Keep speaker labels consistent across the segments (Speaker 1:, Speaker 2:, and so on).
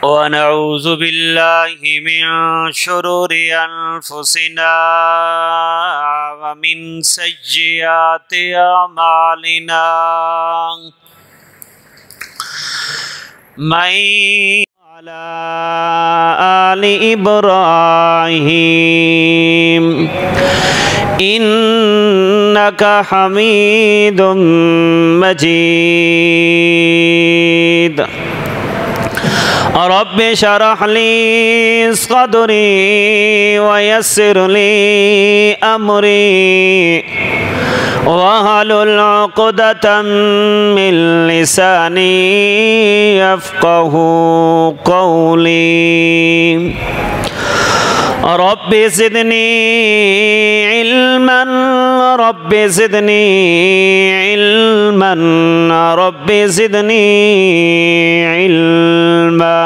Speaker 1: ونعوذ بالله من شرور أنفسنا ومن سيئات أعمالنا من على آل إبراهيم إنك حميد مجيد رب اشرح لي صدري ويسر لي أمري واحلل عقدة من لساني يفقهوا قولي رب زدني علما رب زدني علما رب زدني علما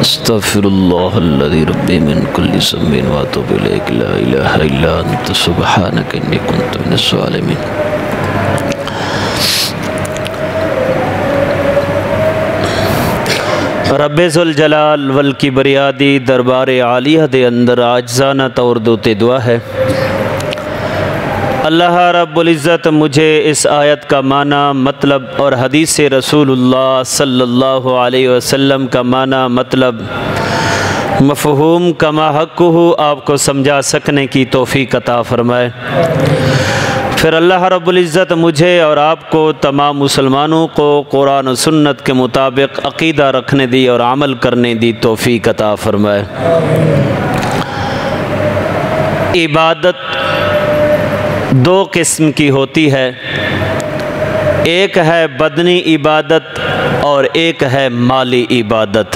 Speaker 2: استغفر الله الذي ربي من كل ذنب واتوب اليك لا اله الا انت سبحانك اني كنت من الظالمين
Speaker 1: رب ذوالجلال والکبریاء دربار عالیہ دے اندر عاجزانہ طور دوتے دعا ہے اللہ رب العزت مجھے اس آیت کا معنی مطلب اور حدیث رسول اللہ صلی اللہ علیہ وسلم کا معنی مطلب مفہوم کما حق ہو آپ کو سمجھا سکنے کی توفیق عطا فرمائے پھر اللہ رب العزت مجھے اور آپ کو تمام مسلمانوں کو قرآن و سنت کے مطابق عقیدہ رکھنے دی اور عمل کرنے دی توفیق عطا فرمائے۔ عبادت دو قسم کی ہوتی ہے، ایک ہے بدنی عبادت اور ایک ہے مالی عبادت۔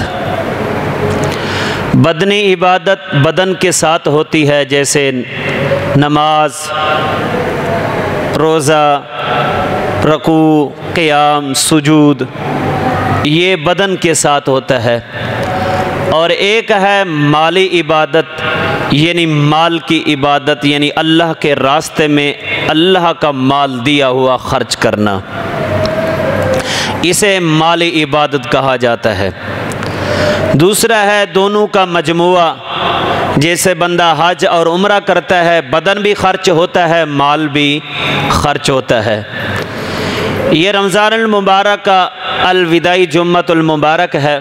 Speaker 1: بدنی عبادت بدن کے ساتھ ہوتی ہے، جیسے نماز، روزہ، رکوع، قیام، سجود، یہ بدن کے ساتھ ہوتا ہے، اور ایک ہے مالی عبادت یعنی مال کی عبادت، یعنی اللہ کے راستے میں اللہ کا مال دیا ہوا خرچ کرنا، اسے مالی عبادت کہا جاتا ہے۔ دوسرا ہے دونوں کا مجموعہ، جیسے بندہ حج اور عمرہ کرتا ہے، بدن بھی خرچ ہوتا ہے، مال بھی خرچ ہوتا ہے۔ یہ رمضان المبارک کا الوداعی جمعۃ المبارک ہے،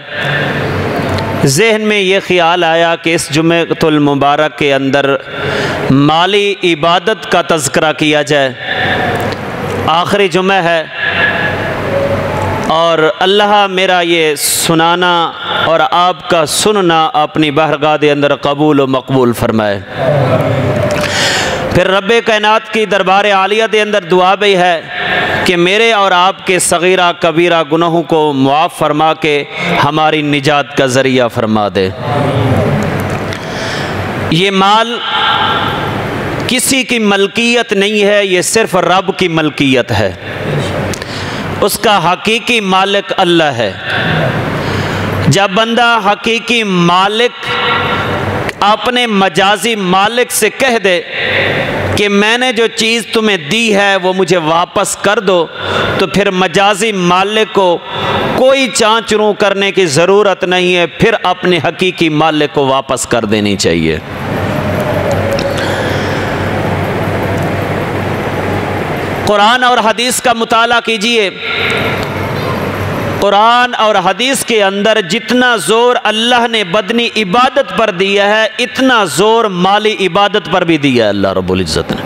Speaker 1: ذہن میں یہ خیال آیا کہ اس جمعۃ المبارک کے اندر مالی عبادت کا تذکرہ کیا جائے، آخری جمعہ ہے، اور اللہ میرا یہ سنانا اور آپ کا سننا اپنی بارگاہ دے اندر قبول و مقبول فرمائے۔ پھر رب کائنات کی دربار عالیہ دے اندر دعا بھی ہے کہ میرے اور آپ کے صغیرہ کبیرہ گناہوں کو معاف فرما کے ہماری نجات کا ذریعہ فرما دے۔ یہ مال کسی کی ملکیت نہیں ہے، یہ صرف رب کی ملکیت ہے، اس کا حقیقی مالک اللہ ہے۔ جب بندہ حقیقی مالک اپنے مجازی مالک سے کہہ دے کہ میں نے جو چیز تمہیں دی ہے وہ مجھے واپس کر دو، تو پھر مجازی مالک کو کوئی چانچ رو کرنے کی ضرورت نہیں ہے، پھر اپنے حقیقی مالک کو واپس کر دینی چاہیے۔ قرآن اور حدیث کا مطالعہ کیجئے، قرآن اور حدیث کے اندر جتنا زور اللہ نے بدنی عبادت پر دیا ہے، اتنا زور مالی عبادت پر بھی دیا ہے اللہ رب العزت نے۔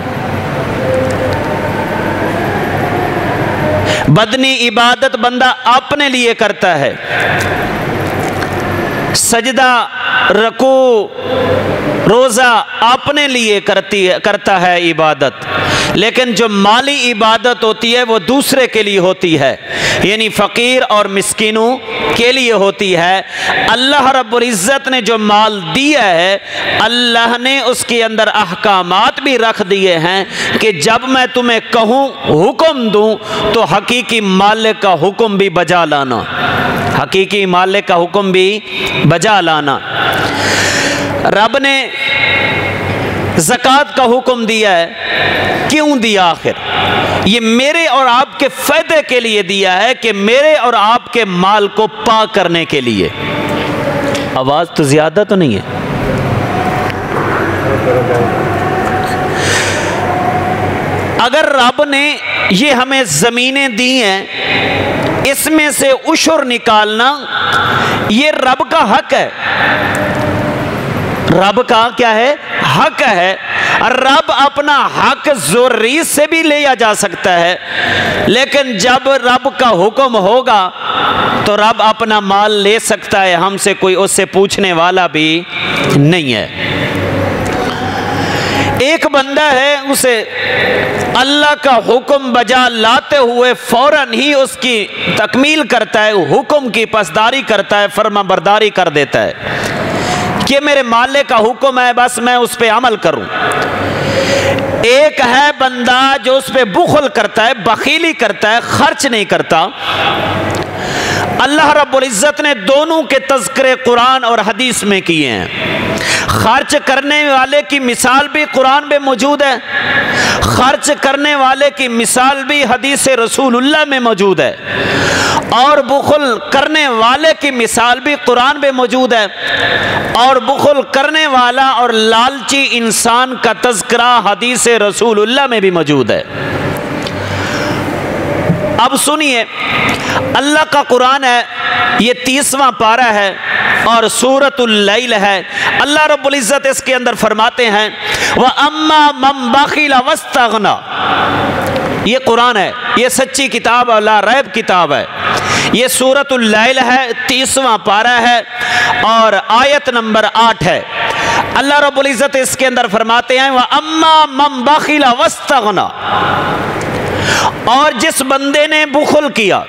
Speaker 1: بدنی عبادت بندہ اپنے لیے کرتا ہے، سجدہ، رکوع، روزہ اپنے لیے کرتا ہے عبادت، لیکن جو مالی عبادت ہوتی ہے وہ دوسرے کے لیے ہوتی ہے، یعنی فقیر اور مسکینوں کے لیے ہوتی ہے۔ اللہ رب العزت نے جو مال دیا ہے، اللہ نے اس کے اندر احکامات بھی رکھ دیے ہیں کہ جب میں تمہیں کہوں، حکم دوں، تو حقیقی مالک کا حکم بھی بجا لانا، حقیقی مالک کا حکم بھی بجا لانا۔ رب نے زکوٰۃ کا حکم دیا ہے، کیوں دیا آخر؟ یہ میرے اور آپ کے فائدے کے لیے دیا ہے کہ میرے اور آپ کے مال کو پاک کرنے کے لیے۔ آواز تو زیادہ تو نہیں ہے؟ اگر رب نے یہ ہمیں زمینیں دی ہیں، اس میں سے عشر نکالنا یہ رب کا حق ہے، رب کا کیا ہے؟ حق ہے۔ رب اپنا حق ضروری سے بھی لیا جا سکتا ہے، لیکن جب رب کا حکم ہوگا تو رب اپنا مال لے سکتا ہے، ہم سے کوئی اس سے پوچھنے والا بھی نہیں ہے۔ ایک بندہ ہے، اسے اللہ کا حکم بجا لاتے ہوئے فوراً ہی اس کی تکمیل کرتا ہے، حکم کی پاسداری کرتا ہے، فرما برداری کر دیتا ہے کہ میرے مالک کا حکم ہے، بس میں اس پہ عمل کروں۔ ایک ہے بندہ جو اس پہ بخل کرتا ہے، بخیلی کرتا ہے، خرچ نہیں کرتا۔ اللہ رب العزت نے دونوں کے تذکرے قرآن اور حدیث میں کیے ہیں۔ خرچ کرنے والے کی مثال بھی قرآن میں موجود ہے، خرچ کرنے والے کی مثال بھی حدیث رسول اللہ میں موجود ہے، اور بخل کرنے والے کی مثال بھی قرآن میں موجود ہے، اور بخل کرنے والا اور لالچی انسان کا تذکرہ حدیث رسول اللہ میں بھی موجود ہے۔ اب سنیے، اللہ کا قرآن ہے، یہ 30واں پارہ ہے اور سورۃ اللیل ہے۔ اللہ رب العزت اس کے اندر فرماتے ہیں وَأَمَّا مَنْ بَخِلَ وَاسْتَغْنَى، یہ قرآن ہے، یہ سچی کتاب ہے، لا ریب کتاب ہے۔ یہ سورۃ اللیل ہے، 30واں پارہ ہے اور آیت نمبر 8 ہے۔ اللہ رب العزت اس کے اندر فرماتے ہیں وَأَمَّا مَنْ بَخِلَ وَاسْتَغْنَى، اور جس بندے نے بخل کیا،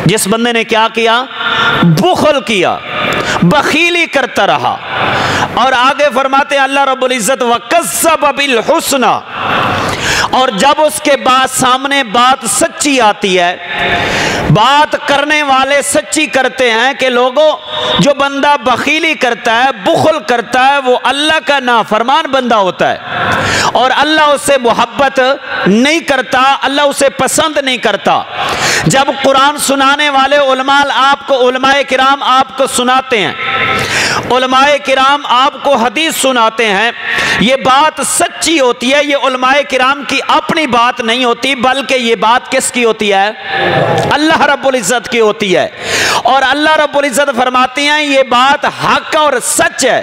Speaker 1: جس بندے نے کیا کیا؟ بخل کیا، بخیلی کرتا رہا۔ اور آگے فرماتے ہیں اللہ رب العزت وَكَذَّبَ بِالْحُسْنَى، اور جب اس کے بعد سامنے بات سچی آتی ہے، بات کرنے والے سچی کرتے ہیں کہ لوگوں، جو بندہ بخیلی کرتا ہے، بخل کرتا ہے، وہ اللہ کا نافرمان بندہ ہوتا ہے اور اللہ اس سے محبت نہیں کرتا، اللہ اسے پسند نہیں کرتا۔ جب قرآن سنانے والے علماء کرام آپ کو سناتے ہیں، علماء کرام آپ کو حدیث سناتے ہیں، یہ بات سچی ہوتی ہے، یہ علماء کرام کی اپنی بات نہیں ہوتی، بلکہ یہ بات کس کی ہوتی ہے؟ اللہ رب العزت کی ہوتی ہے۔ اور اللہ رب العزت فرماتی ہیں یہ بات حق اور سچ ہے،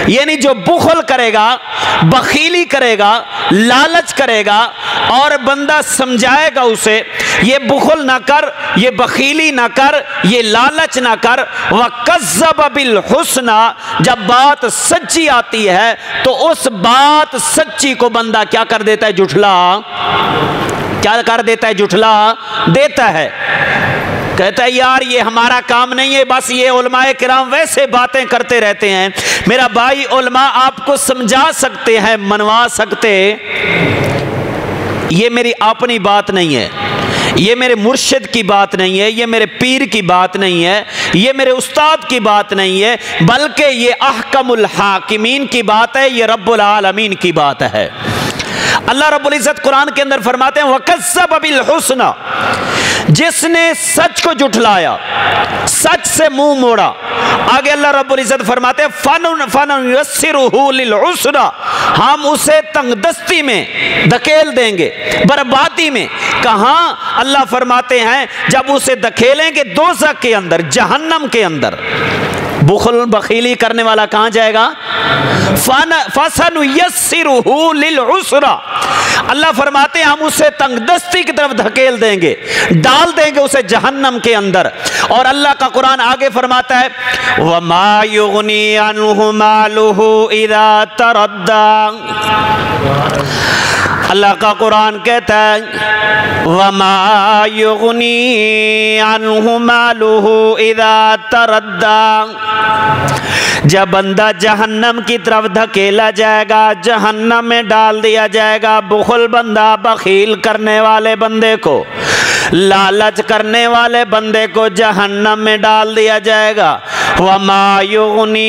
Speaker 1: یعنی جو بخل کرے گا، بخیلی کرے گا، لالچ کرے گا، اور بندہ سمجھائے گا اسے یہ بخل نہ کر، یہ بخیلی نہ کر، یہ لالچ نہ کر، وَكَذَّبَ بِالْحُسْنَى، جب بات سچی آتی ہے تو اس بات سچی کو بندہ کیا کر دیتا ہے؟ جھٹلا کیا کر دیتا ہے؟ جھٹلا دیتا ہے، کہتا ہے یار یہ ہمارا کام نہیں ہے، بس یہ علماء کرام ویسے باتیں کرتے رہتے ہیں۔ میرا بھائی، علماء آپ کو سمجھا سکتے ہیں، منوا سکتے، یہ میری اپنی بات نہیں ہے، یہ میرے مرشد کی بات نہیں ہے، یہ میرے پیر کی بات نہیں ہے، یہ میرے استاد کی بات نہیں ہے، بلکہ یہ احکم الحاکمین کی بات ہے، یہ رب العالمین کی بات ہے۔ اللہ رب العزت قرآن کے اندر فرماتے ہیں وَكَذَّبَ بِالْحُسْنَى، جس نے سچ کو جھٹلایا، سچ سے منہ موڑا۔ آگے اللہ رب العزت فرماتے ہیں فَنُيَسِّرُهُ لِلْعُسْرَى، ہم اسے تنگ دستی میں دھکیل دیں گے، بربادی میں۔ کہاں؟ اللہ فرماتے ہیں جب اسے دھکیلیں گے دوزخ کے اندر، جہنم کے اندر۔ بخل بخیلی کرنے والا کہاں جائے گا؟ فَسَنُيَسِّرُهُ لِلْعُسْرَى، اللہ فرماتے ہیں ہم اسے تنگ دستی کی طرف دھکیل دیں گے، ڈال دیں گے اسے جہنم کے اندر۔ اور اللہ کا قرآن آگے فرماتا ہے وَمَا يُغْنِي عَنْهُ مَالُهُ إِذَا تَرَدَّى، اللہ کا قرآن کہتا ہے وَمَا يُغْنِي عَنْهُ مَالُهُ إِذَا تَرَدَّى، جب بندہ جہنم کی طرف دھکیلا جائے گا، جہنم میں ڈال دیا جائے گا، بخل بندہ، بخیل کرنے والے بندے کو، لالچ کرنے والے بندے کو جہنم میں ڈال دیا جائے گا۔ وَمَا يُغْنِي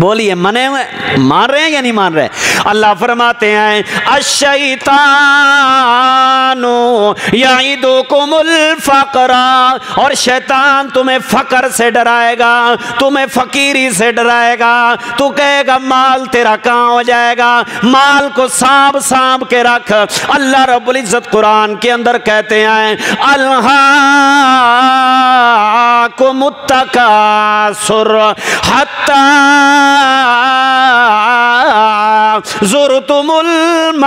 Speaker 1: بولیے منے ہوئے مان رہے ہیں یا نہیں مان رہے؟ اللہ فرماتے ہیں الشیطان یعدکم الفقر، اور شیطان تمہیں فقر سے ڈرائے گا، تمہیں فقیری سے ڈرائے گا، تو کہے گا مال تیرا کہاں ہو جائے گا، مال کو سانپ کے رکھ۔ اللہ رب العزت قرآن کے اندر کہتے ہیں الہاکم التکاثر حتی زرتم المقابر،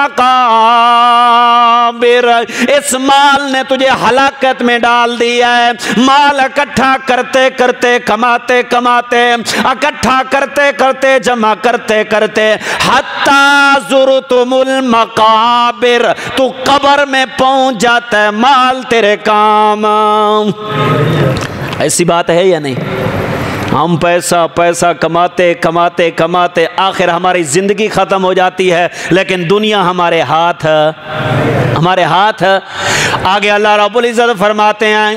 Speaker 1: اس مال نے تجھے ہلاکت میں ڈال دیا ہے۔ مال اکٹھا کرتے کرتے کماتے کماتے اکٹھا کرتے کرتے جمع کرتے کرتے حتی زرتم المقابر، تو قبر میں پہنچ جاتا ہے، مال تیرے کام۔ ایسی بات ہے یا نہیں؟ ہم پیسہ کماتے کماتے کماتے آخر ہماری زندگی ختم ہو جاتی ہے، لیکن دنیا ہمارے ہاتھ آگے اللہ رب العزت فرماتے ہیں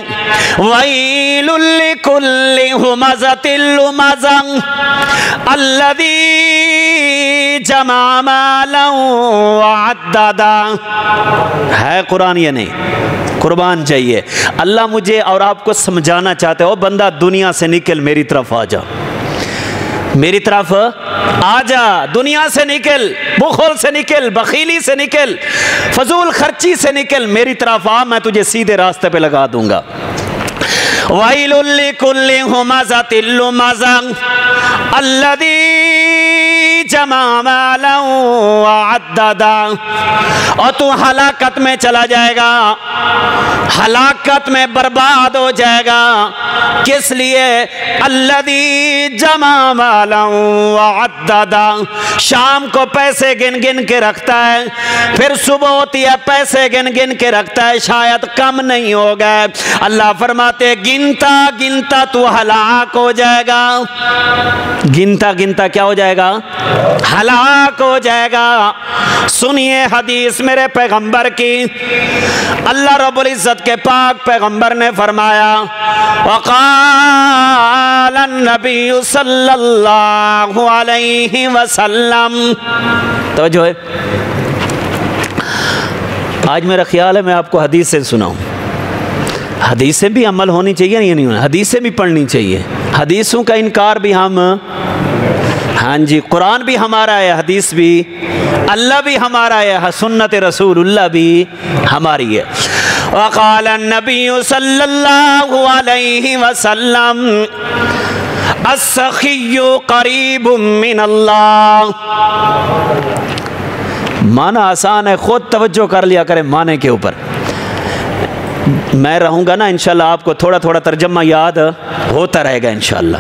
Speaker 1: وَيْلٌ لِكُلِّ هُمَزَةٍ لُمَزَةٍ الَّذِي جَمَعَ مَالًا وَعَدَّدَهُ۔ ہے قرآن یا نہیں؟ قربان چاہیے۔ اللہ مجھے اور آپ کو سمجھانا چاہتے ہو بندہ دنیا سے نکل، میری طرف آ جا، میری طرف آ جا، دنیا سے نکل، بخل سے نکل، بخیلی سے نکل، فضول خرچی سے نکل، میری طرف آ، میں تجھے سیدھے راستے پہ لگا دوں گا۔ وَيْلٌ لِكُلِّ هُمَزَةٍ لُمَزَةٍ الَّذِي جمع مالا وعددا، اور تو ہلاکت میں چلا جائے گا، ہلاکت میں برباد ہو جائے گا۔ کس لیے؟ الذی جمع مالا وعددا، شام کو پیسے گن گن کے رکھتا ہے، پھر صبح ہوتی ہے پیسے گن گن کے رکھتا ہے، شاید کم نہیں ہو گئے۔ اللہ فرماتے گنتا گنتا تو ہلاک ہو جائے گا، گنتا گنتا کیا ہو جائے گا؟ ہلاک ہو جائے گا۔ سنیے حدیث میرے پیغمبر کی، اللہ رب العزت کے پاک پیغمبر نے فرمایا وقال النبی صلی اللہ علیہ وسلم، توجہ ہے، آج میرا خیال ہے میں آپ کو حدیث سے سناؤں۔ حدیثیں بھی عمل ہونی چاہیے یا نہیں ہونا؟ حدیثیں بھی پڑھنی چاہیے، حدیثوں کا انکار بھی ہم، ہاں جی، قرآن بھی ہمارا ہے، حدیث بھی، اللہ بھی ہمارا ہے، سنت رسول اللہ بھی ہماری ہے۔ وقال النبی صلی اللہ علیہ وسلم السخی قریب من اللہ۔ معنی آسان ہے، خود توجہ کر لیا کریں معنی کے اوپر۔ میں رہوں گا نا انشاءاللہ آپ کو تھوڑا تھوڑا ترجمہ یاد ہوتا رہے گا انشاءاللہ،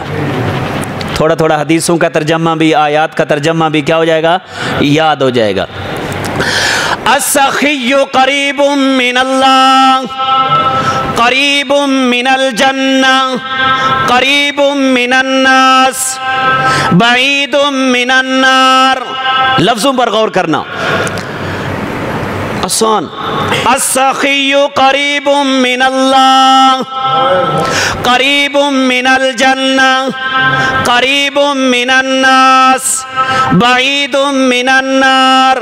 Speaker 1: تھوڑا تھوڑا حدیثوں کا ترجمہ بھی، آیات کا ترجمہ بھی کیا ہو جائے گا؟ یاد ہو جائے گا۔ السخی قریب من اللہ، قریب من الجنہ، قریب من الناس، بعید من النار۔ لفظوں پر غور کرنا آسان۔ السخی قریب من اللہ، قریب من الجنہ، قریب من الناس، بعید من النار۔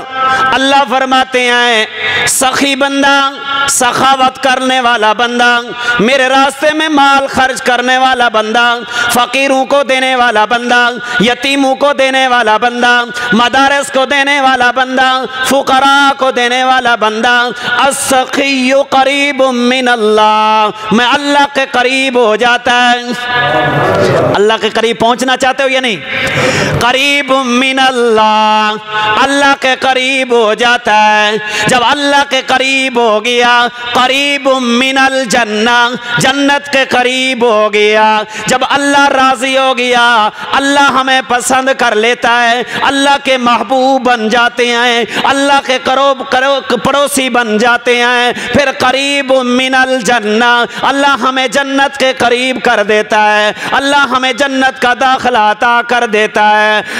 Speaker 1: اللہ فرماتے ہیں سخی بندہ، سخاوت کرنے والا بندہ، میرے راستے میں مال خرچ کرنے والا بندہ، فقیروں کو دینے والا بندہ، یتیموں کو دینے والا بندہ، مدارس کو دینے والا بندہ، فقراء کو دینے والا بندہ، السخی قریب من اللہ، میں اللہ کے قریب ہو جاتا ہے۔ اللہ کے قریب پہنچنا چاہتے ہو یا نہیں؟ قریب من اللہ، اللہ کے قریب ہو جاتا ہے۔ جب اللہ کے قریب ہو گیا، قریب من الجنہ، جنت کے قریب ہو گیا۔ جب اللہ راضی ہو گیا، اللہ ہمیں پسند کر لیتا ہے، اللہ کے محبوب بن جاتے ہیں، اللہ کے پڑوسی بن جاتے ہیں، پھر قریب من الجنہ، اللہ ہمیں جنت کے قریب کر دیتا ہے، اللہ ہمیں جنت کا داخلہ عطا کر دیتا ہے۔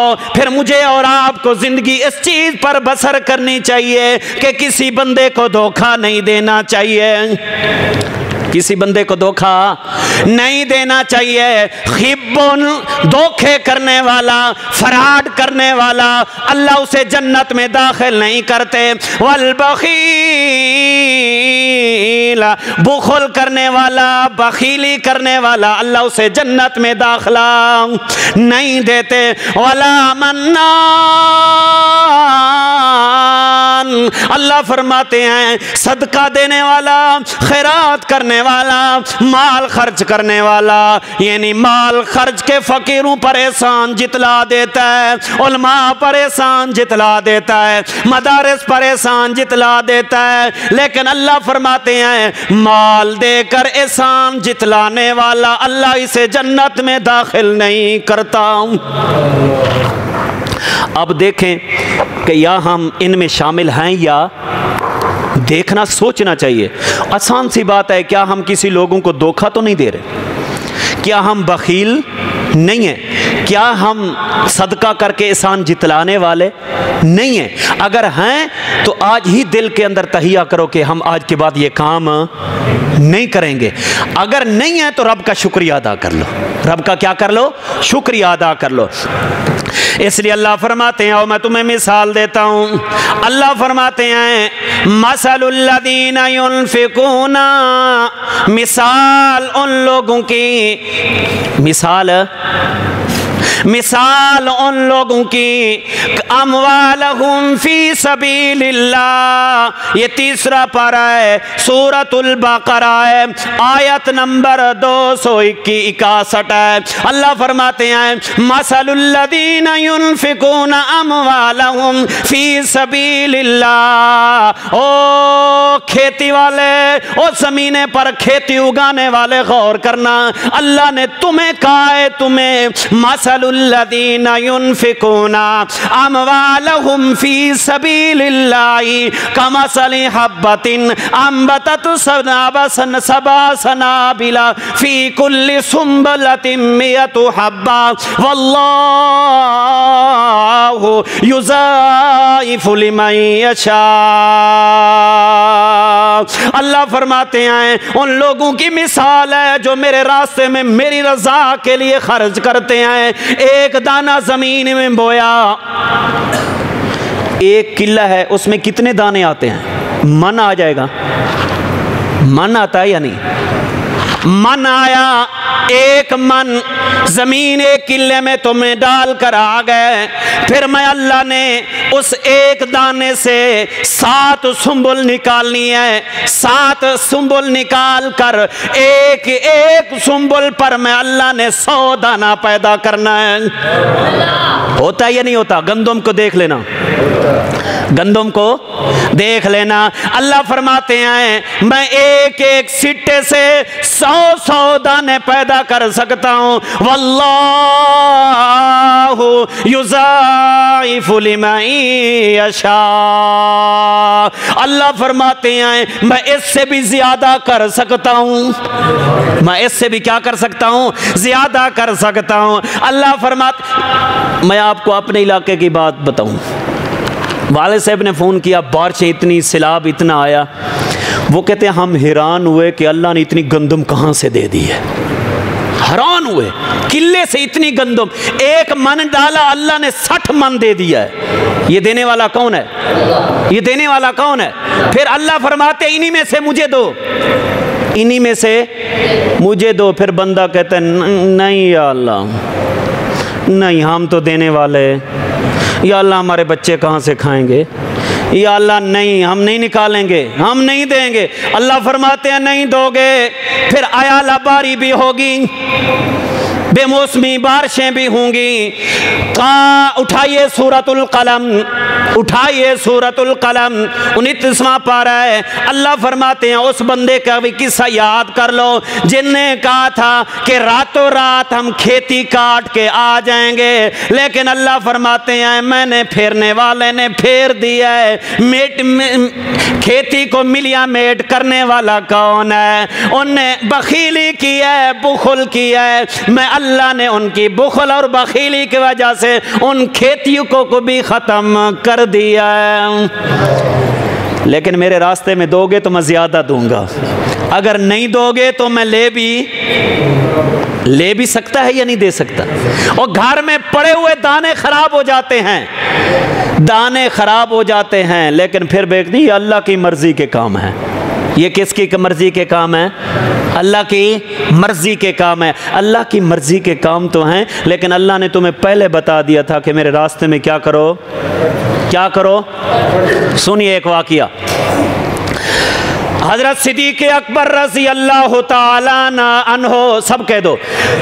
Speaker 1: ہو پھر مجھے اور آپ کو زندگی اس چیز پر بسر کرنی چاہیے کہ کسی بندے کو دھوکہ نہیں دینا چاہیے، کسی بندے کو دھوکہ نہیں دینا چاہیے۔ خبن، دھوکے کرنے والا، فراڈ کرنے والا، اللہ اسے جنت میں داخل نہیں کرتے۔ والبخیل، بخل کرنے والا، بخیلی کرنے والا، اللہ اسے جنت میں داخلہ نہیں دیتے۔ ولا منان، اللہ فرماتے ہیں صدقہ دینے والا، خیرات کرنے والا، مال خرچ کرنے والا، یعنی مال خرچ کے فقیروں پر احسان جتلا دیتا ہے، علماء پر احسان جتلا دیتا ہے، مدارس پر احسان جتلا دیتا ہے، لیکن اللہ فرماتے ہیں مال دے کر احسان جتلانے والا اللہ اسے جنت میں داخل نہیں کرتا۔ اب دیکھیں کہ یا ہم ان میں شامل ہیں یا دیکھنا سوچنا چاہیے۔ آسان سی بات ہے، کیا ہم کسی لوگوں کو دھوکہ تو نہیں دے رہے؟ کیا ہم بخیل نہیں ہیں؟ کیا ہم صدقہ کر کے احسان جتلانے والے نہیں ہیں؟ اگر ہیں تو آج ہی دل کے اندر تہیہ کرو کہ ہم آج کے بعد یہ کام نہیں کریں گے۔ اگر نہیں ہے تو رب کا شکریہ ادا کر لو، رب کا کیا کر لو؟ شکریہ ادا کر لو۔ اس لیے اللہ فرماتے ہیں، اور میں تمہیں مثال دیتا ہوں، اللہ فرماتے ہیں مثل الذین ينفقون، مثال ان لوگوں کی، مثال ان لوگوں کی اموالہم فی سبیل اللہ، یہ تیسرا پارہ ہے، سورۃ البقرہ ہے، آیت نمبر 261 ہے۔ اللہ فرماتے ہیں مثل الذین ينفقون اموالہم فی سبیل اللہ، او کھیتی والے، او زمینے پر کھیتی اگانے والے غور کرنا، اللہ نے تمہیں کہا ہے، تمہیں مثل الذین ينفقون اموالہم فی سبیل اللہ کمثل حبۃ انبتت سبع سنابل فی کل سنبلۃ مئۃ حبۃ واللہ یضاعف لمن یشاء۔ اللہ فرماتے ہیں ان لوگوں کی مثال ہے جو میرے راستے میں میری رضا کے لیے خرچ کرتے ہیں۔ ایک دانہ زمین میں بویا، ایک کلہ ہے، اس میں کتنے دانے آتے ہیں؟ من آ جائے گا؟ من آتا ہے یا نہیں؟ من آیا، ایک من زمین ایک کلے میں تمہیں ڈال کر آ گئے، پھر میں اللہ نے اس ایک دانے سے 7 سنبل نکالنی ہے، 7 سنبل نکال کر ایک ایک سنبل پر میں اللہ نے 100 دانہ پیدا کرنا ہے۔ ہوتا ہے یا نہیں ہوتا؟ گندم کو دیکھ لینا، گندم کو دیکھ لینا۔ اللہ فرماتے ہیں میں ایک ایک سٹے سے 100 دانے پیدا کر سکتا ہوں۔ واللہ یضاعف لمن یشاء، اللہ فرماتے ہیں میں اس سے بھی زیادہ کر سکتا ہوں، میں اس سے بھی کیا کر سکتا ہوں؟ زیادہ کر سکتا ہوں۔ اللہ فرماتے، میں آپ کو اپنے علاقے کی بات بتاؤں، والد صاحب نے فون کیا، بارشیں اتنی، سیلاب اتنا آیا، وہ کہتے ہیں ہم حیران ہوئے کہ اللہ نے اتنی گندم کہاں سے دے دی ہے، حیران ہوئے، قلعے سے اتنی گندم، ایک من ڈالا اللہ نے 60 من دے دیا ہے۔ یہ دینے والا کون ہے؟ یہ دینے والا کون ہے؟ پھر اللہ فرماتے انہی میں سے مجھے دو، انہی میں سے مجھے دو۔ پھر بندہ کہتا ہے نہیں یا اللہ، نہیں ہم تو دینے والے، یا اللہ ہمارے بچے کہاں سے کھائیں گے، یا اللہ نہیں ہم نہیں نکالیں گے، ہم نہیں دیں گے۔ اللہ فرماتے ہیں نہیں دو گے، پھر عیال باری بھی ہوگی، بے موسمی بارشیں بھی ہوں گی۔ اٹھائیے سورۃ القلم، اٹھائیے سورۃ القلم 29واں پارہ ہے۔ اللہ فرماتے ہیں اس بندے کا بھی قصہ یاد کر لو جن نے کہا تھا کہ راتوں رات ہم کھیتی کاٹ کے آ جائیں گے، لیکن اللہ فرماتے ہیں میں نے پھیرنے والے نے پھیر دیا ہے۔ کھیتی کو ملیا میٹ کرنے والا کون ہے؟ ان نے بخیلی کی ہے، بخل کی ہے۔ میں اللہ نے ان کی بخل اور بخیلی کی وجہ سے ان کھیتیوں کو بھی ختم کر دیا ہے۔ لیکن میرے راستے میں دو گے تو میں زیادہ دوں گا، اگر نہیں دو گے تو میں لے بھی سکتا ہے یا نہیں دے سکتا۔ اور گھر میں پڑے ہوئے دانے خراب ہو جاتے ہیں، دانے خراب ہو جاتے ہیں، لیکن پھر دیکھتے ہیں یہ اللہ کی مرضی کے کام ہیں۔ یہ کس کی مرضی کے کام ہیں؟ اللہ کی مرضی کے کام ہے۔ اللہ کی مرضی کے کام تو ہیں، لیکن اللہ نے تمہیں پہلے بتا دیا تھا کہ میرے راستے میں کیا کرو، کیا کرو۔ سنیے ایک واقعہ، حضرت صدیق اکبر رضی اللہ تعالیٰ عنہ، سب کہہ دو،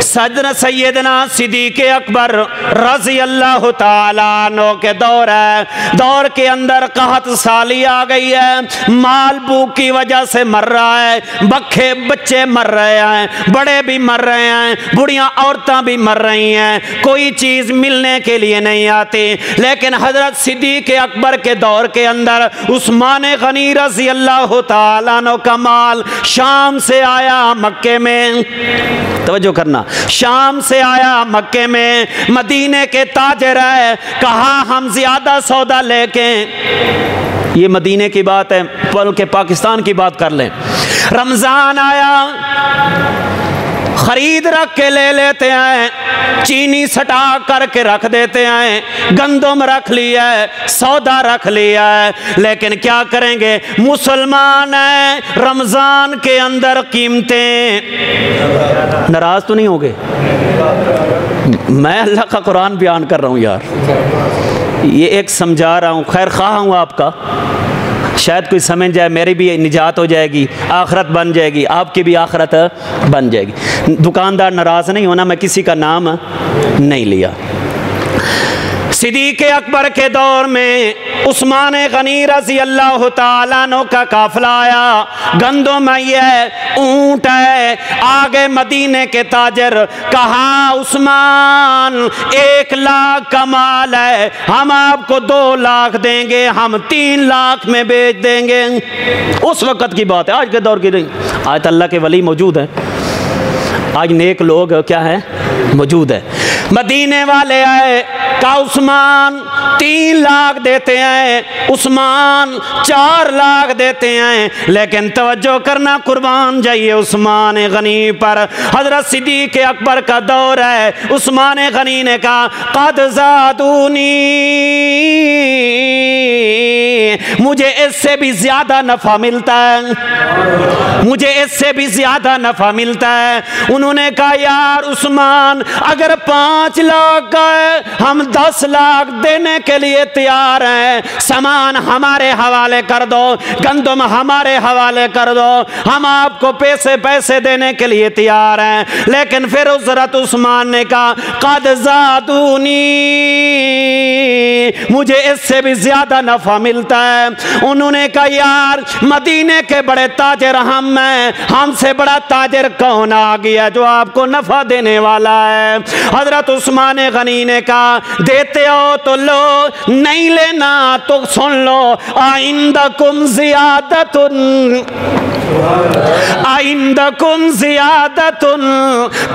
Speaker 1: سیدنا صدیق اکبر رضی اللہ تعالیٰ عنہ کے دور کے اندر قحط سالی آ گئی ہے، مال بھوک کی وجہ سے مر رہا ہے، بچے مر رہے ہیں، بڑے بھی مر رہے ہیں، بڑھیاں عورتیں بھی مر رہی ہیں، کوئی چیز ملنے کے لیے نہیں آتی۔ لیکن حضرت صدیق اکبر کے دور کے اندر عثمان غنی رضی اللہ تعالیٰ کا مال شام سے آیا مکے میں، توجہ کرنا، شام سے آیا مکے میں، مدینے کے تاجر ہے، کہا ہم زیادہ سودا لے کے، یہ مدینے کی بات ہے بلکہ پاکستان کی بات کر لیں، رمضان آیا خرید رکھ کے لے لیتے ہیں، چینی سٹا کر کے رکھ دیتے ہیں، گندم رکھ لیا ہے، سودا رکھ لیا ہے، لیکن کیا کریں گے، مسلمان ہیں، رمضان کے اندر قیمتیں، ناراض تو نہیں ہوگے؟ میں اللہ کا قرآن بیان کر رہا ہوں یار، یہ ایک سمجھا رہا ہوں، خیر خواہ ہوں آپ کا، شاید کوئی سمجھ جائے، میری بھی نجات ہو جائے گی، آخرت بن جائے گی، آپ کی بھی آخرت بن جائے گی۔ دکاندار ناراض نہیں ہونا، میں کسی کا نام نہیں لیا۔ صدیق اکبر کے دور میں عثمان غنی رضی اللہ تعالیٰ عنہ کا قافلہ آیا، گندم ہے، اونٹ ہے، آگے مدینے کے تاجر، کہا عثمان 1 لاکھ کا مال ہے، ہم آپ کو 2 لاکھ دیں گے، ہم 3 لاکھ میں بیچ دیں گے۔ اس وقت کی بات ہے، آج کے دور کی نہیں، آج اللہ کے ولی موجود ہیں، آج نیک لوگ کیا ہے موجود ہے۔ مدینے والے آئے، کہا عثمان 3 لاکھ دیتے ہیں، عثمان 4 لاکھ دیتے ہیں، لیکن توجہ کرنا، قربان جائیے عثمان غنی پر، حضرت صدیق اکبر کا دور ہے، عثمان غنی نے کہا قد زادونی، مجھے اس سے بھی زیادہ نفع ملتا ہے، مجھے اس سے بھی زیادہ نفع ملتا ہے۔ انہوں نے کہا یار عثمان اگر 5 لاکھ کا ہے ہم 10 لاکھ دینے کے لیے تیار ہیں، سامان ہمارے حوالے کر دو، گندم ہمارے حوالے کر دو، ہم آپ کو پیسے دینے کے لیے تیار ہیں۔ لیکن پھر حضرت عثمان نے کہا قد زادونی، مجھے اس سے بھی زیادہ نفع ملتا ہے۔ انہوں نے کہا یار مدینے کے بڑے تاجر ہم ہیں، ہم سے بڑا تاجر کون آ گیا جو آپ کو نفع دینے والا ہے؟ حضرت عثمان غنی نے کہا دیتے ہو تو لو، نہیں لینا تو سن لو، آئندکم زیادتن، آئندکم زیادتن،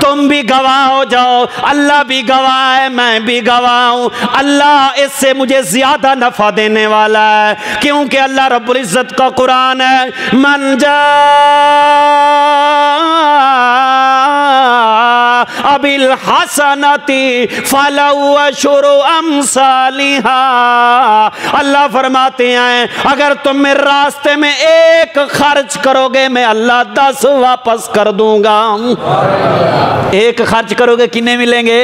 Speaker 1: تم بھی گواہ ہو جاؤ، اللہ بھی گواہ ہے، میں بھی گواہ ہوں، اللہ اس سے مجھے زیادہ نفع دینے والا ہے، کیونکہ اللہ رب العزت کا قرآن ہے من بالحسنتی فلو عشر امثالہا، اللہ فرماتے ہیں اگر تم میرے راستے میں 1 خرچ کرو گے میں اللہ 10 واپس کر دوں گا۔ 1 خرچ کرو گے کتنے ملیں گے؟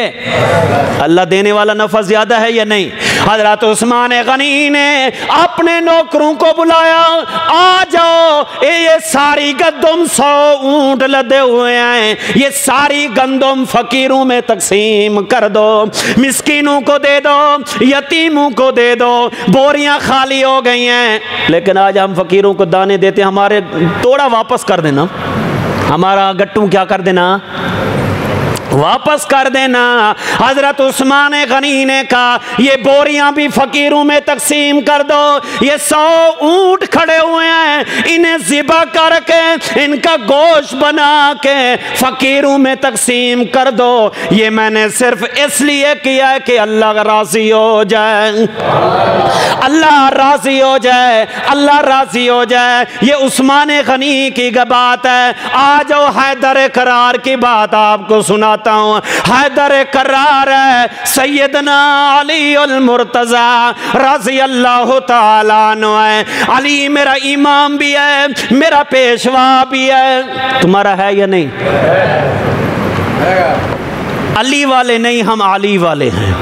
Speaker 1: اللہ دینے والا نفع زیادہ ہے یا نہیں؟ حضرت عثمان غنی نے اپنے نوکروں کو بلایا، آ جاؤ یہ ساری گندم 100 اونٹ لدے ہوئے ہیں، یہ ساری گندم فقیروں میں تقسیم کر دو، مسکینوں کو دے دو، یتیموں کو دے دو، بوریاں خالی ہو گئی ہیں۔ لیکن آج ہم فقیروں کو دانے دیتے، ہمارے توڑا واپس کر دینا، ہمارا گٹوں کیا کر دینا، واپس کر دینا۔ حضرت عثمان غنی نے کہا یہ بوریاں بھی فقیروں میں تقسیم کر دو، یہ 100 اونٹ کھڑے ہوئے ہیں، انہیں ذبح کر کے ان کا گوشت بنا کے فقیروں میں تقسیم کر دو، یہ میں نے صرف اس لیے کیا ہے کہ اللہ راضی ہو جائے، اللہ راضی ہو جائے، اللہ راضی ہو جائے۔ یہ عثمان غنی کی بات ہے۔ آ جاؤ حیدر کرار کی بات آپ کو سناتا ہوں۔ حیدر کرار ہے سیدنا علی المرتضی رضی اللہ تعالیٰ عنہ ہے۔ علی میرا امام بھی ہے، میرا پیشوا بھی ہے۔ تمہارا ہے یا نہیں؟ علی والے نہیں، ہم علی والے ہیں۔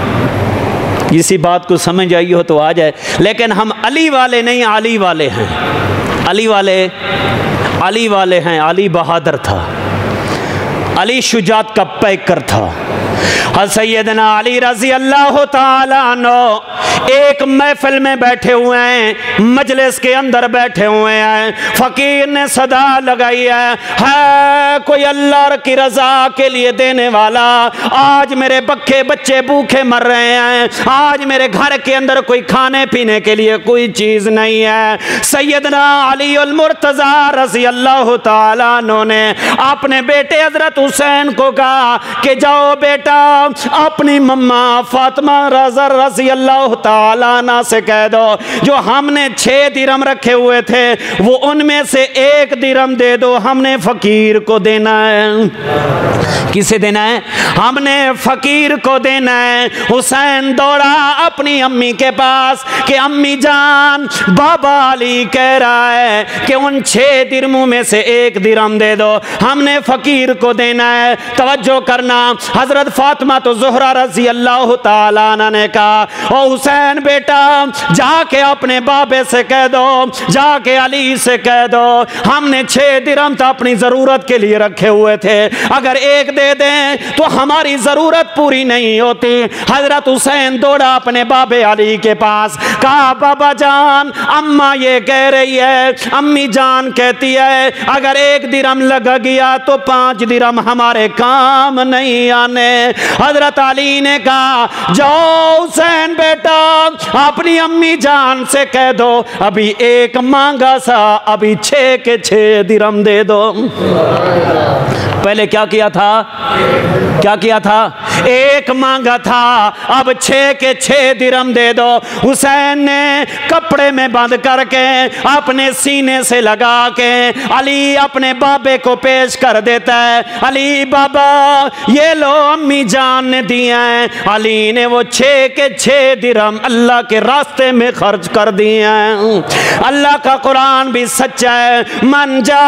Speaker 1: اسی بات کو سمجھ آئی ہو تو آ جائے، لیکن ہم علی والے نہیں، علی والے ہیں۔ علی والے ہیں۔ علی بہادر تھا، علی شجاعت کا پیکر تھا۔ سیدنا علی رضی اللہ تعالیٰ عنہ ایک محفل میں بیٹھے ہوئے ہیں، مجلس کے اندر بیٹھے ہوئے ہیں، فقیر نے صدا لگائی ہے کوئی اللہ کی رضا کے لیے دینے والا؟ آج میرے بچے بھوکے مر رہے ہیں، آج میرے گھر کے اندر کوئی کھانے پینے کے لیے کوئی چیز نہیں ہے۔ سیدنا علی المرتضی رضی اللہ تعالیٰ عنہ نے اپنے بیٹے حضرت حسین کو کہا کہ جاؤ بیٹا اپنی مما فاطمہ رضی اللہ تعالیٰ عنہ سے کہہ دو جو ہم نے 6 درہم رکھے ہوئے تھے وہ ان میں سے 1 درہم دے دو، ہم نے فقیر کو دینا ہے۔ کسے دینا ہے؟ ہم نے فقیر کو دینا ہے۔ حسین دوڑا اپنی امی کے پاس کہ امی جان بابا علی کہہ رہا ہے کہ ان 6 درہموں میں سے 1 درہم دے دو، ہم نے فقیر کو دینا ہے۔ توجہ کرنا، حضرت فاطمہ تو زہرا رضی اللہ تعالیٰ عنہ نے کہا او حسین بیٹا جا کے اپنے بابے سے کہہ دو، جا کے علی سے کہہ دو ہم نے 6 درہم تو اپنی ضرورت کے لیے رکھے ہوئے تھے، اگر 1 دے دیں تو ہماری ضرورت پوری نہیں ہوتی۔ حضرت حسین دوڑا اپنے بابے علی کے پاس، کہا بابا جان اماں یہ کہہ رہی ہے، امی جان کہتی ہے اگر 1 درہم لگا گیا تو 5 درہم ہمارے کام نہیں آنے۔ حضرت علی نے کہا جاؤ حسین بیٹا اپنی امی جان سے کہہ دو ابھی 1 مانگا سا ابھی 6 کے 6 درہم دے دو۔ پہلے کیا کیا تھا 1 مانگا تھا، اب 6 کے 6 درہم دے دو۔ حسین نے کپڑے میں بند کر کے اپنے سینے سے لگا کے علی اپنے بابے کو پیش کر دیتا ہے، علی بابا یہ لو امی جان نے دیا ہے۔ علی نے وہ 6 کے 6 درہم اللہ کے راستے میں خرچ کر دیے ہیں۔ اللہ کا قرآن بھی سچا ہے، من جا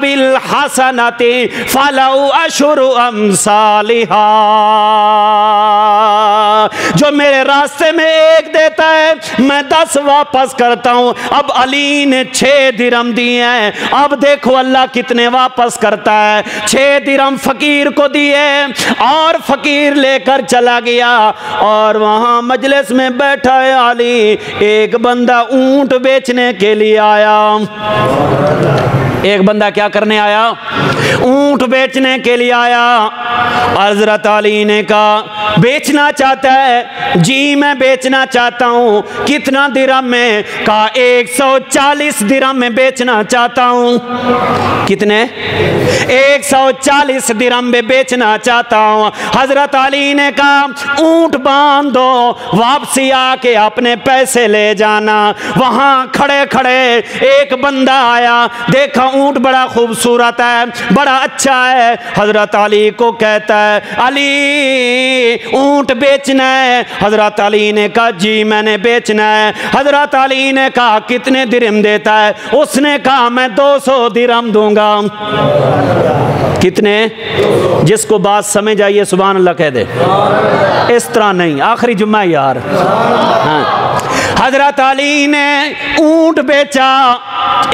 Speaker 1: بالحسنۃ فلہ عشر امثالھا، جو میرے راستے میں 1 دیتا ہے میں 10 واپس کرتا ہوں۔ اب علی نے 6 درہم دیے ہیں، اب دیکھو اللہ کتنے واپس کرتا ہے۔ 6 درہم فقیر کو دیے اور فقیر لے کر چلا گیا، اور وہاں مجلس میں بیٹھا ہے علی، ایک بندہ اونٹ بیچنے کے لیے آیا۔ ایک بندہ کیا کرنے آیا؟ اونٹ بیچنے کے لیے آیا۔ حضرت علی نے کہا بیچنا چاہتا ہے؟ جی میں بیچنا چاہتا ہوں۔ کتنا درہم میں؟ کہا 140 درہم میں بیچنا چاہتا ہوں۔ کتنے؟ 140 درہم میں بیچنا چاہتا ہوں۔ حضرت علی نے کہا اونٹ باندھ دو، واپسی آ کے اپنے پیسے لے جانا۔ وہاں کھڑے کھڑے ایک بندہ آیا، دیکھا اونٹ بڑا خوبصورت ہے، بڑا اچھا ہے۔ حضرت علی کو کہتا ہے علی اونٹ بیچنا ہے؟ حضرت علی نے کہا جی میں نے بیچنا ہے۔ حضرت علی نے کہا کتنے درہم دیتا ہے؟ اس نے کہا میں 200 درہم دوں گا۔ کتنے؟ جس کو بات سمجھ آئیے سبحان اللہ کہہ دے، اس طرح نہیں، آخری جمعہ یار۔ حضرت علی نے اونٹ بیچا،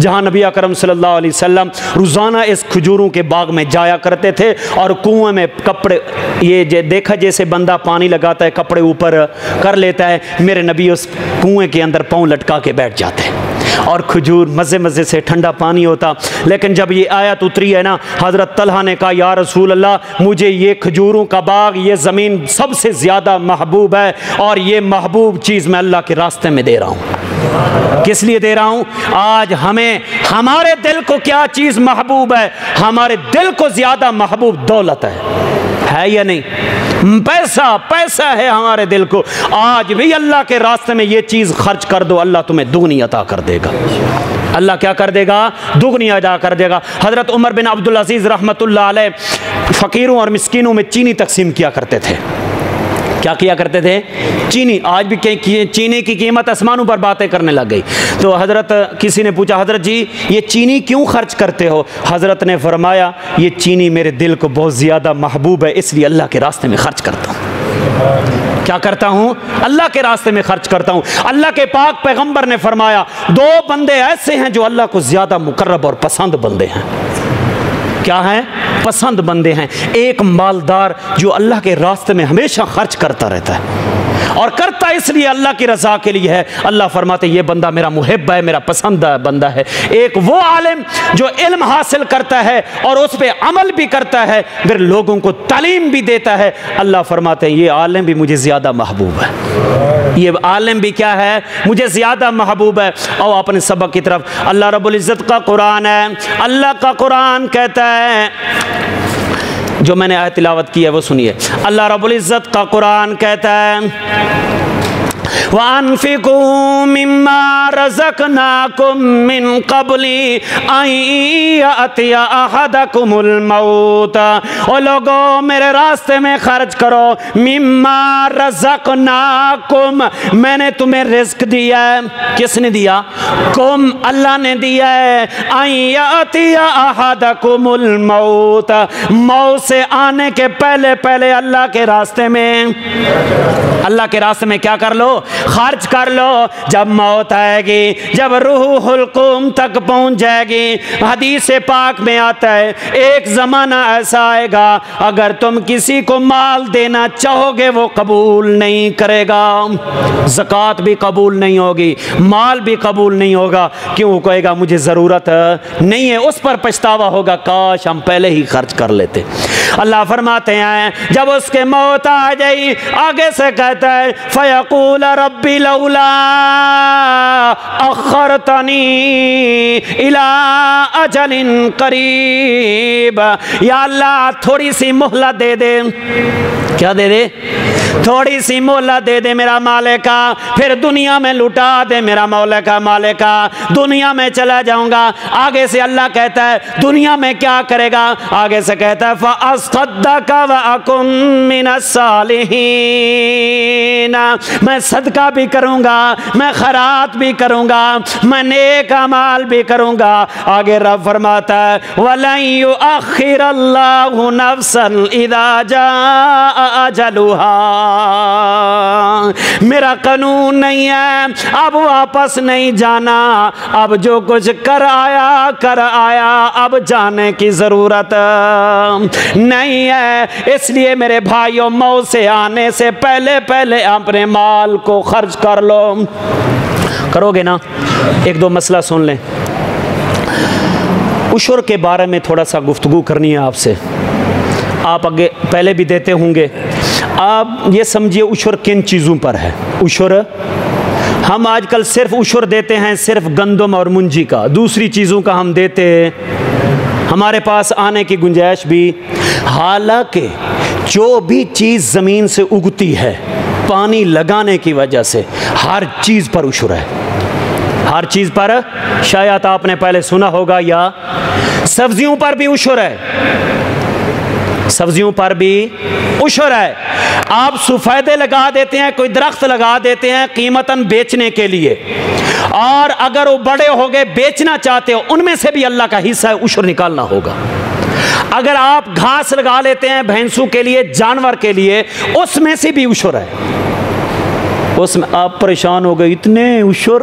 Speaker 1: جہاں نبی اکرم صلی اللہ علیہ وسلم روزانہ اس کھجوروں کے باغ میں جایا کرتے تھے اور کنویں میں کپڑے، یہ دیکھا جیسے بندہ پانی لگاتا ہے کپڑے اوپر کر لیتا ہے، میرے نبی اس کنویں کے اندر پاؤں لٹکا کے بیٹھ جاتے اور کھجور مزے مزے سے ٹھنڈا پانی ہوتا۔ لیکن جب یہ آیت اتری ہے نا، حضرت طلحہ نے کہا یا رسول اللہ مجھے یہ کھجوروں کا باغ، یہ زمین سب سے زیادہ محبوب ہے، اور یہ محبوب چیز میں اللہ کے راستے میں دے رہا ہوں۔ کس لیے دے رہا ہوں؟ آج ہمیں ہمارے دل کو کیا چیز محبوب ہے؟ ہمارے دل کو زیادہ محبوب دولت ہے یا نہیں؟ پیسہ ہے ہمارے دل کو۔ آج بھی اللہ کے راستے میں یہ چیز خرچ کر دو، اللہ تمہیں دگنی عطا کر دے گا۔ اللہ کیا کر دے گا؟ دگنی عطا کر دے گا۔ حضرت عمر بن عبدالعزیز رحمۃ اللہ علیہ فقیروں اور مسکینوں میں چینی تقسیم کیا کرتے تھے۔ کیا کیا کرتے تھے؟ چینی۔ آج بھی چینی کی قیمت آسمانوں پر باتیں کرنے لگ گئی۔ تو حضرت کسی نے پوچھا حضرت جی یہ چینی کیوں خرچ کرتے ہو؟ حضرت نے فرمایا یہ چینی میرے دل کو بہت زیادہ محبوب ہے، اس لیے اللہ کے راستے میں خرچ کرتا ہوں۔ کیا کرتا ہوں؟ اللہ کے راستے میں خرچ کرتا ہوں۔ اللہ کے پاک پیغمبر نے فرمایا دو بندے ایسے ہیں جو اللہ کو زیادہ مقرب اور پسند بندے ہیں۔ کیا ہیں؟ پسند بندے ہیں۔ ایک مالدار جو اللہ کے راستے میں ہمیشہ خرچ کرتا رہتا ہے اور کرتا اس لیے اللہ کی رضا کے لیے ہے، اللہ فرماتے یہ بندہ میرا محب ہے، میرا پسند بندہ ہے۔ ایک وہ عالم جو علم حاصل کرتا ہے اور اس پہ عمل بھی کرتا ہے، پھر لوگوں کو تعلیم بھی دیتا ہے، اللہ فرماتے ہیں یہ عالم بھی مجھے زیادہ محبوب ہے، یہ عالم بھی کیا ہے؟ مجھے زیادہ محبوب ہے۔ اور اپنے سبق کی طرف، اللہ رب العزت کا قرآن ہے، اللہ کا قرآن کہتا ہے، جو میں نے آیت تلاوت کی ہے وہ سنیے۔ اللہ رب العزت کا قرآن کہتا ہے وَأَنفِقُوا مِمَّا رَزَقْنَاكُم مِّن قَبْلِ أَن يَأْتِيَ أَحَدَكُمُ الْمَوْتُ، او لوگوں میرے راستے میں خرچ کرو، مِمَّا رَزَقْنَاكُم، میں نے تمہیں رزق دیا ہے۔ کس نے دیا؟ کم، اللہ نے دیا ہے۔ أَن يَأْتِيَ أَحَدَكُمُ الْمَوْتُ، موت سے آنے کے پہلے پہلے اللہ کے راستے میں، اللہ کے راستے میں کیا کر لو؟ خرچ کر لو۔ جب موت آئے گی، جب روح القوم تک پہنچ جائے گی، حدیث پاک میں آتا ہے ایک زمانہ ایسا آئے گا اگر تم کسی کو مال دینا چاہو گے وہ قبول نہیں کرے گا، زکوٰۃ بھی قبول نہیں ہوگی، مال بھی قبول نہیں ہوگا۔ کیوں؟ کہے گا مجھے ضرورت نہیں ہے، اس پر پچھتاوا ہوگا کاش ہم پہلے ہی خرچ کر لیتے۔ اللہ فرماتے ہیں جب اس کے موت آ جائی، آگے سے کہتا ہے فَيَقُولَ رَبِّ لَوْلَا أَخَّرْتَنِي إِلَىٰ أَجَلٍ قَرِيبٍ، یا اللہ تھوڑی سی مہلت دے دے۔ کیا دے دے؟ تھوڑی سی مہلت دے دے میرا مالکا، پھر دنیا میں لٹا دے میرا مالکا، مالکا دنیا میں چلا جاؤں گا۔ آگے سے اللہ کہتا ہے دنیا میں کیا کرے گا؟ آگے سے کہتا ہے فَأَصْطَدَّقَ وَأَكُن مِّنَ الصَّالِحِينَ، میں صدقہ بھی کروں گا، میں خیرات بھی کروں گا، میں نیک اعمال بھی کروں گا۔ آگے رب فرماتا ہے وَلَن يُؤَخِّرَ اللَّهُ نَفْسًا إِذَا جَاءَ أَجَلُهَا، میرا قانون نہیں ہے اب واپس نہیں جانا، اب جو کچھ کر آیا اب جانے کی ضرورت نہیں ہے۔ اس لیے میرے بھائیوں موت سے آنے سے پہلے پہلے اپنے مال کو خرچ کر لو۔ کرو گے نا؟ ایک دو مسئلہ سن لیں۔ عشر کے بارے میں تھوڑا سا گفتگو کرنی ہے آپ سے، آپ آگے پہلے بھی دیتے ہوں گے۔ آپ یہ سمجھیے عشر کن چیزوں پر ہے؟ عشر ہم آج کل صرف عشر دیتے ہیں صرف گندم اور منجی کا، دوسری چیزوں کا ہم دیتے ہیں ہمارے پاس آنے کی گنجائش بھی۔ حالانکہ جو بھی چیز زمین سے اگتی ہے پانی لگانے کی وجہ سے ہر چیز پر عشر ہے، ہر چیز پر۔ شاید آپ نے پہلے سنا ہوگا یا سبزیوں پر بھی عشر ہے، سبزیوں پر بھی عشر ہے۔ آپ سفیدے لگا دیتے ہیں، کوئی درخت لگا دیتے ہیں قیمتاً بیچنے کے لیے، اور اگر وہ بڑے ہو گئے بیچنا چاہتے ہو ان میں سے بھی اللہ کا حصہ ہے، عشر نکالنا ہوگا۔ اگر آپ گھاس لگا لیتے ہیں بھینسوں کے لیے، جانور کے لیے، اس میں سے بھی عشر ہے۔ اس میں آپ پریشان ہو گئے اتنے عشر،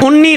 Speaker 1: 19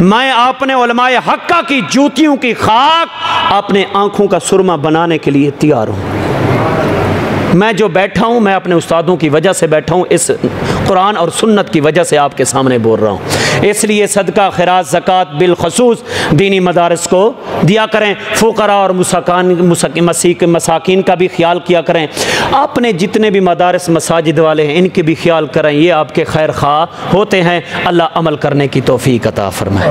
Speaker 1: میں اپنے علماء حقہ کی جوتیوں کی خاک اپنے آنکھوں کا سرما بنانے کے لیے تیار ہوں۔ میں جو بیٹھا ہوں میں اپنے استادوں کی وجہ سے بیٹھا ہوں، اس قرآن اور سنت کی وجہ سے آپ کے سامنے بول رہا ہوں۔ اس لیے صدقہ خیرات زکوٰۃ بالخصوص دینی مدارس کو دیا کریں، فقراء اور مساکین کا بھی خیال کیا کریں، اپنے جتنے بھی مدارس مساجد والے ہیں ان کے بھی خیال کریں، یہ آپ کے خیر خواہ ہوتے ہیں۔ اللہ عمل کرنے کی توفیق عطا فرمائے۔